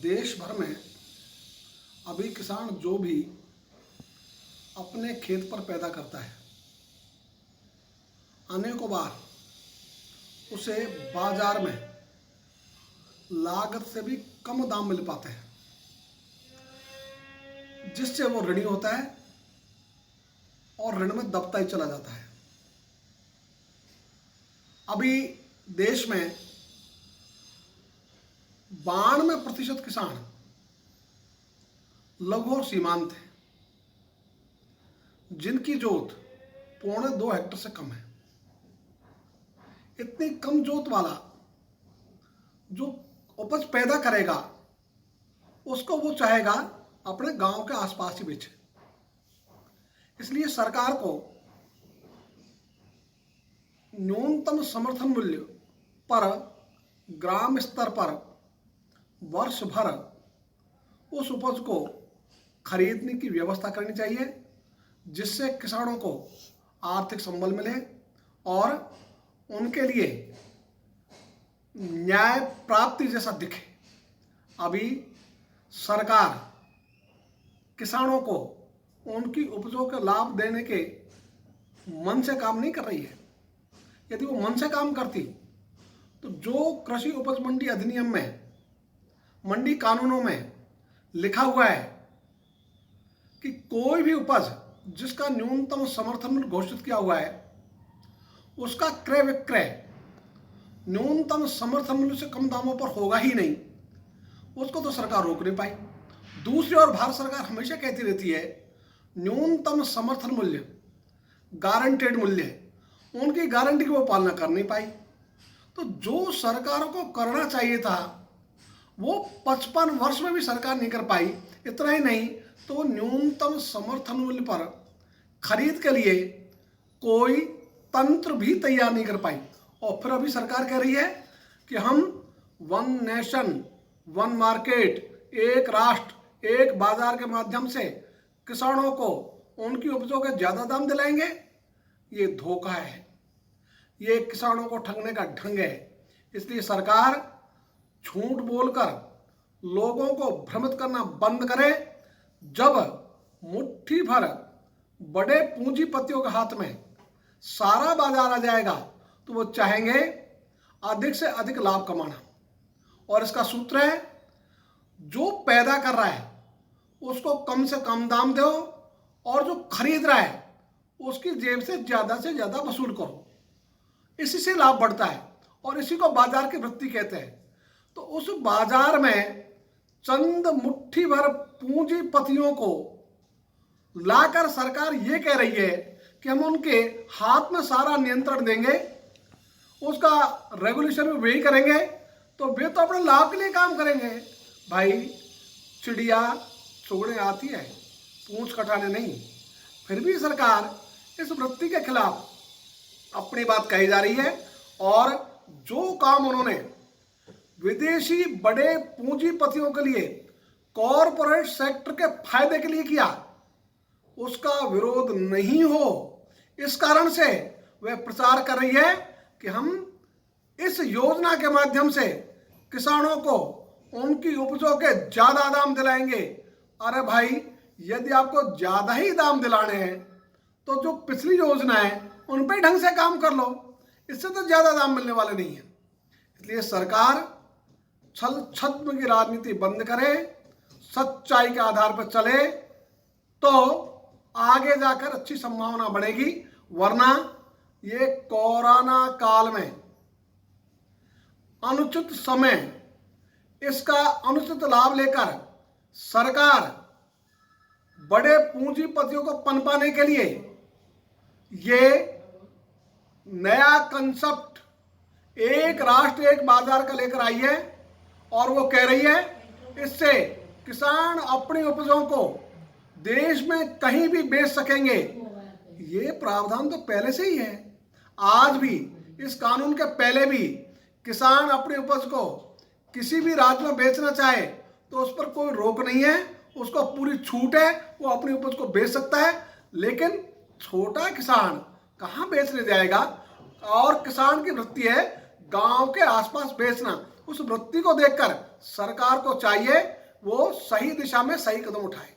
देश भर में अभी किसान जो भी अपने खेत पर पैदा करता है, अनेकों बार उसे बाजार में लागत से भी कम दाम मिल पाते हैं, जिससे वो ऋणी होता है और ऋण में दबता ही चला जाता है। अभी देश में 92% किसान लघु और सीमांत है, जिनकी जोत 1.25 हेक्टेयर से कम है। इतनी कम जोत वाला जो उपज पैदा करेगा, उसको वो चाहेगा अपने गांव के आसपास ही बेचे। इसलिए सरकार को न्यूनतम समर्थन मूल्य पर ग्राम स्तर पर वर्ष भर उस उपज को खरीदने की व्यवस्था करनी चाहिए, जिससे किसानों को आर्थिक संबल मिले और उनके लिए न्याय प्राप्ति जैसा दिखे। अभी सरकार किसानों को उनकी उपजों का लाभ देने के मन से काम नहीं कर रही है। यदि वो मन से काम करती तो जो कृषि उपज मंडी अधिनियम में, मंडी कानूनों में लिखा हुआ है कि कोई भी उपज जिसका न्यूनतम समर्थन मूल्य घोषित किया हुआ है, उसका क्रय विक्रय न्यूनतम समर्थन मूल्य से कम दामों पर होगा ही नहीं, उसको तो सरकार रोक नहीं पाई। दूसरी ओर भारत सरकार हमेशा कहती रहती है न्यूनतम समर्थन मूल्य गारंटेड मूल्य है, उनकी गारंटी की वो पालना कर नहीं पाई। तो जो सरकारों को करना चाहिए था वो 55 वर्ष में भी सरकार नहीं कर पाई। इतना ही नहीं तो न्यूनतम समर्थन मूल्य पर खरीद के लिए कोई तंत्र भी तैयार नहीं कर पाई। और फिर अभी सरकार कह रही है कि हम 1 नेशन 1 मार्केट, एक राष्ट्र एक बाजार के माध्यम से किसानों को उनकी उपजों के ज़्यादा दाम दिलाएंगे। ये धोखा है, ये किसानों को ठगने का ढंग है। इसलिए सरकार झूठ बोलकर लोगों को भ्रमित करना बंद करे। जब मुट्ठी भर बड़े पूंजीपतियों के हाथ में सारा बाजार आ जाएगा तो वो चाहेंगे अधिक से अधिक लाभ कमाना। और इसका सूत्र है, जो पैदा कर रहा है उसको कम से कम दाम दो और जो खरीद रहा है उसकी जेब से ज़्यादा वसूल करो। इसी से लाभ बढ़ता है और इसी को बाजार की वृत्ति कहते हैं। तो उस बाजार में चंद मुट्ठी भर पूंजीपतियों को लाकर सरकार ये कह रही है कि हम उनके हाथ में सारा नियंत्रण देंगे, उसका रेगुलेशन भी वही करेंगे। तो वे तो अपने लाभ के लिए काम करेंगे। भाई, चिड़िया चुगने आती है, पूंछ कटाने नहीं। फिर भी सरकार इस वृत्ति के खिलाफ अपनी बात कही जा रही है और जो काम उन्होंने विदेशी बड़े पूंजीपतियों के लिए कॉरपोरेट सेक्टर के फायदे के लिए किया, उसका विरोध नहीं हो, इस कारण से वह प्रचार कर रही है कि हम इस योजना के माध्यम से किसानों को उनकी उपजों के ज़्यादा दाम दिलाएंगे। अरे भाई, यदि आपको ज़्यादा ही दाम दिलाने हैं तो जो पिछली योजना है उन पर ढंग से काम कर लो, इससे तो ज़्यादा दाम मिलने वाले नहीं है। इसलिए सरकार छल छद्म की राजनीति बंद करे, सच्चाई के आधार पर चले तो आगे जाकर अच्छी संभावना बढ़ेगी। वरना ये कोरोना काल में अनुचित समय इसका अनुचित लाभ लेकर सरकार बड़े पूंजीपतियों को पनपाने के लिए ये नया कंसेप्ट एक राष्ट्र एक बाजार का लेकर आई है और वो कह रही है इससे किसान अपनी उपजों को देश में कहीं भी बेच सकेंगे। ये प्रावधान तो पहले से ही है। आज भी इस कानून के पहले भी किसान अपनी उपज को किसी भी राज्य में बेचना चाहे तो उस पर कोई रोक नहीं है, उसको पूरी छूट है, वो अपनी उपज को बेच सकता है। लेकिन छोटा किसान कहाँ बेचने जाएगा? और किसान की वृत्ति है गांव के आसपास बेचना, उस वृत्ति को देखकर सरकार को चाहिए वो सही दिशा में सही कदम उठाए।